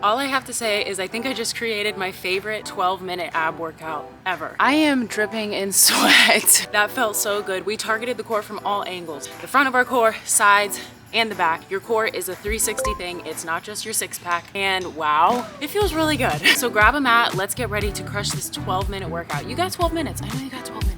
All I have to say is I think I just created my favorite 12-minute ab workout ever. I am dripping in sweat. That felt so good. We targeted the core from all angles. The front of our core, sides, and the back. Your core is a 360 thing. It's not just your six pack. And wow, it feels really good. So grab a mat. Let's get ready to crush this 12-minute workout. You got 12 minutes. I know you got 12 minutes.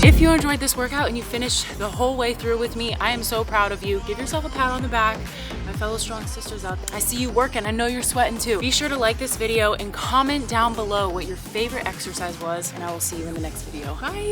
If you enjoyed this workout and you finished the whole way through with me, I am so proud of you. Give yourself a pat on the back. My fellow strong sisters out there, I see you working. I know you're sweating too. Be sure to like this video and comment down below what your favorite exercise was, and I will see you in the next video. Bye.